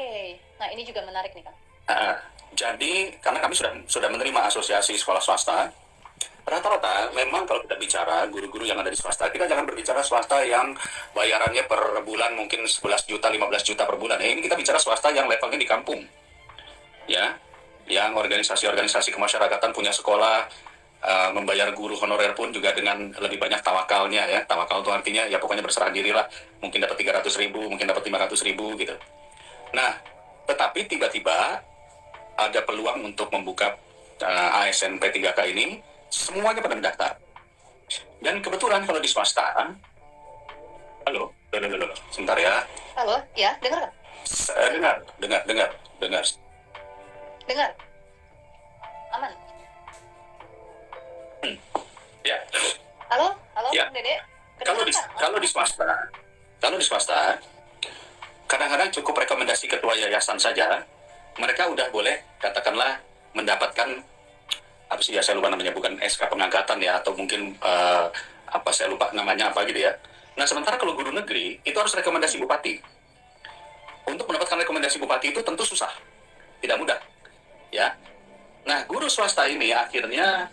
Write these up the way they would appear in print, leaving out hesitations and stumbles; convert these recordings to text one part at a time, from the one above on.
Oke. Nah, ini juga menarik nih, Kang. Nah, jadi karena kami sudah menerima asosiasi sekolah swasta, rata-rata memang kalau kita bicara guru-guru yang ada di swasta, kita jangan berbicara swasta yang bayarannya per bulan mungkin 11 juta, 15 juta per bulan. Ini kita bicara swasta yang levelnya di kampung. Ya, yang organisasi-organisasi kemasyarakatan punya sekolah, membayar guru honorer pun juga dengan lebih banyak tawakalnya ya. Tawakal itu artinya ya pokoknya berserah diri lah. Mungkin dapat 300.000, mungkin dapat 500.000 gitu. Nah, tetapi tiba-tiba ada peluang untuk membuka ASN P3K ini, semuanya pada mendaftar. Dan kebetulan kalau di swasta, halo, sebentar ya. Halo, ya, dengar kan? Dengar. Dengar. Aman. Ya. Halo, Ya. Kang Dede. Kalau di swasta, kadang-kadang cukup rekomendasi ketua yayasan saja, mereka udah boleh katakanlah mendapatkan apa sih ya, saya lupa namanya, bukan SK pengangkatan ya, atau mungkin apa saya lupa namanya apa gitu ya. Nah, sementara kalau guru negeri itu harus rekomendasi bupati. Untuk mendapatkan rekomendasi bupati itu tentu susah, tidak mudah, ya. Nah, guru swasta ini akhirnya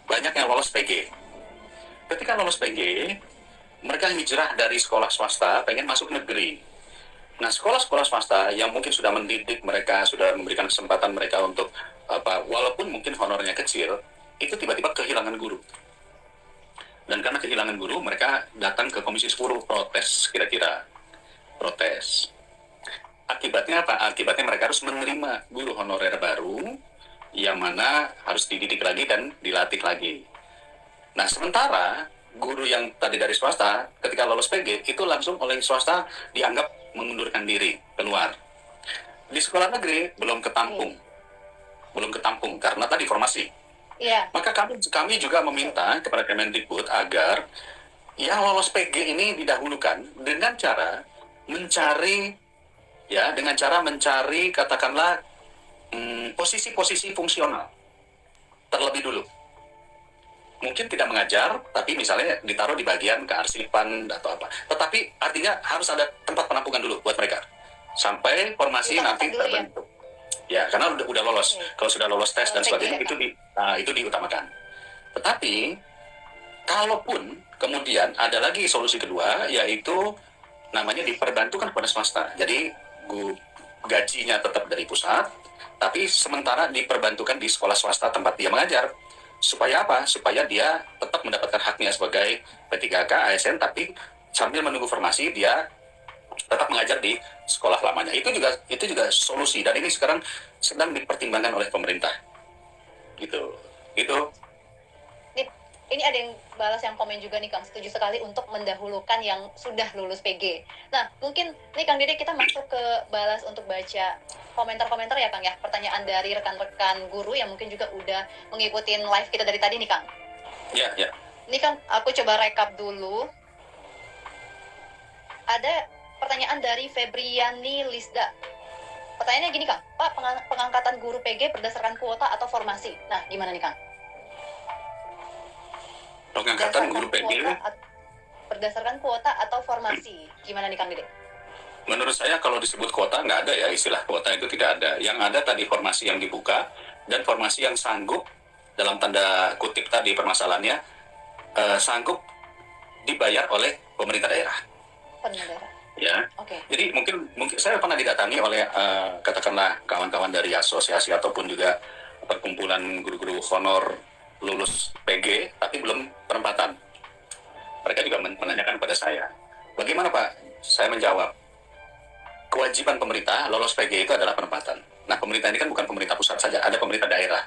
banyak yang lolos PG. Ketika lolos PG, mereka hijrah dari sekolah swasta pengen masuk negeri. Nah, sekolah-sekolah swasta yang mungkin sudah mendidik mereka, sudah memberikan kesempatan mereka untuk apa, walaupun mungkin honornya kecil, itu tiba-tiba kehilangan guru. Dan karena kehilangan guru, mereka datang ke Komisi 10 protes, protes. Akibatnya apa? Akibatnya mereka harus menerima guru honorer baru, yang mana harus dididik lagi dan dilatih lagi. Nah, sementara guru yang tadi dari swasta, ketika lolos PG, itu langsung oleh swasta dianggap mengundurkan diri, keluar. Di sekolah negeri belum ketampung karena tadi formasi. Iya. Maka kami juga meminta kepada Kemendikbud agar yang lolos PG ini didahulukan dengan cara mencari katakanlah posisi-posisi fungsional terlebih dulu. Mungkin tidak mengajar, tapi misalnya ditaruh di bagian kearsipan atau apa. Tetapi artinya harus ada tempat penampungan dulu buat mereka sampai formasi nanti terbentuk. Ya, karena udah lolos. Kalau sudah lolos tes dan sebagainya itu diutamakan. Tetapi kalaupun kemudian ada lagi solusi kedua, yaitu namanya diperbantukan kepada swasta. Jadi gajinya tetap dari pusat, tapi sementara diperbantukan di sekolah swasta tempat dia mengajar. Supaya apa? Supaya dia tetap mendapatkan haknya sebagai P3K, ASN, tapi sambil menunggu formasi dia tetap mengajar di sekolah lamanya. Itu juga solusi, dan ini sekarang sedang dipertimbangkan oleh pemerintah. Gitu. Ini ada yang balas, yang komen juga nih, Kang, setuju sekali untuk mendahulukan yang sudah lulus PG. Nah, mungkin nih Kang Dede, kita masuk ke balas untuk baca komentar-komentar ya, Kang ya. Pertanyaan dari rekan-rekan guru yang mungkin juga udah mengikuti live kita dari tadi nih, Kang. Ya. Ini Kang, aku coba rekap dulu. Ada pertanyaan dari Febriani Lisda. Pertanyaannya gini, Kang. Pak, pengangkatan guru PG berdasarkan kuota atau formasi? Nah, gimana nih, Kang? Pengangkatan guru PG berdasarkan kuota atau formasi, gimana nih Kang Dede? Menurut saya kalau disebut kuota nggak ada ya, istilah kuota itu tidak ada. Yang ada tadi formasi yang dibuka dan formasi yang sanggup, dalam tanda kutip tadi permasalahannya, sanggup dibayar oleh pemerintah daerah. Ya. Okay. Jadi mungkin saya pernah didatangi oleh katakanlah kawan-kawan dari asosiasi ataupun juga perkumpulan guru-guru honor lulus PG tapi belum penempatan. Mereka juga menanyakan kepada saya, bagaimana Pak? Saya menjawab, kewajiban pemerintah lolos PG itu adalah penempatan. Nah, pemerintah ini kan bukan pemerintah pusat saja, ada pemerintah daerah.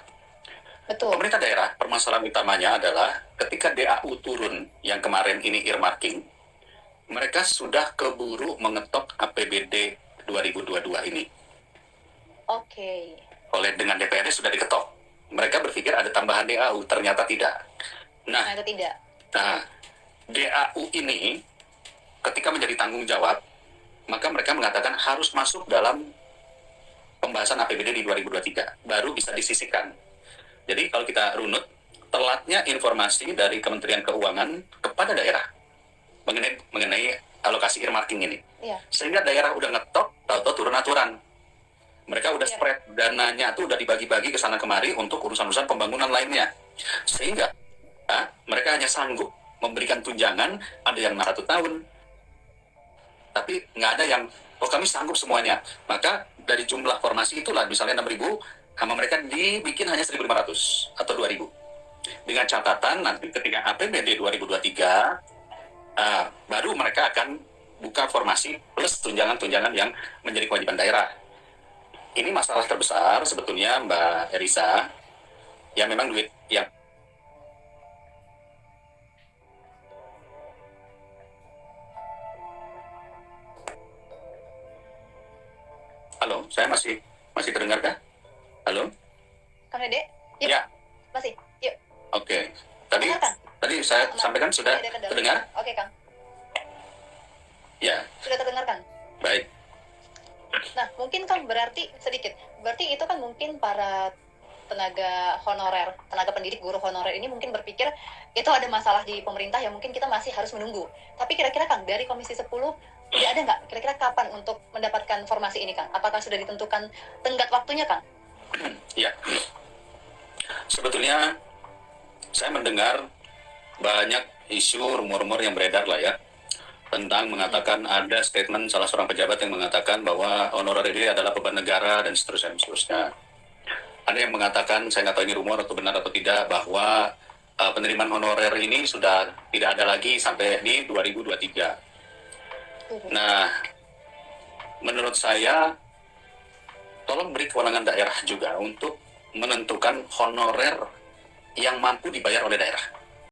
Betul. Pemerintah daerah, permasalahan utamanya adalah ketika DAU turun yang kemarin ini earmarking, mereka sudah keburu mengetok APBD 2022 ini. Oke. Oleh dengan DPRD sudah diketok. Mereka berpikir ada tambahan DAU, ternyata tidak. Nah, DAU ini ketika menjadi tanggung jawab, maka mereka mengatakan harus masuk dalam pembahasan APBD di 2023, baru bisa disisihkan. Jadi kalau kita runut, telatnya informasi dari Kementerian Keuangan kepada daerah mengenai alokasi earmarking ini. Iya. Sehingga daerah udah ngetok, tahu-tahu turun aturan. Mereka udah spread dananya tuh, udah dibagi-bagi ke sana kemari untuk urusan-urusan pembangunan lainnya. Sehingga mereka hanya sanggup memberikan tunjangan, ada yang 1 tahun, tapi nggak ada yang, oh kami sanggup semuanya. Maka dari jumlah formasi itulah, misalnya 6.000, sama mereka dibikin hanya 1.500 atau 2.000. Dengan catatan nanti ketika APBD 2023, baru mereka akan buka formasi plus tunjangan-tunjangan yang menjadi kewajiban daerah. Ini masalah terbesar sebetulnya Mbak Erisa, ya memang duit yang Halo, saya masih terdengar kah? Halo? Kang Dede? Yuk. Ya. Masih. Yuk. Oke. Tadi Dengarkan. saya sampaikan sudah terdengar? Oke, Kang. Ya, Sudah terdengarkan. baik. Nah, mungkin Kang berarti itu kan mungkin para tenaga honorer, tenaga pendidik, guru honorer ini mungkin berpikir itu ada masalah di pemerintah yang mungkin kita masih harus menunggu. Tapi kira-kira Kang, dari Komisi 10 udah ada nggak kira-kira kapan untuk mendapatkan formasi ini, Kang? Apakah sudah ditentukan tenggat waktunya, Kang? Ya. Sebetulnya saya mendengar banyak isu rumor-rumor yang beredar lah ya, tentang mengatakan ada statement salah seorang pejabat yang mengatakan bahwa honorer ini adalah beban negara dan seterusnya. Ada yang mengatakan, saya nggak tahu ini rumor atau benar atau tidak, bahwa penerimaan honorer ini sudah tidak ada lagi sampai di 2023. Nah, menurut saya, tolong beri kewenangan daerah juga untuk menentukan honorer yang mampu dibayar oleh daerah.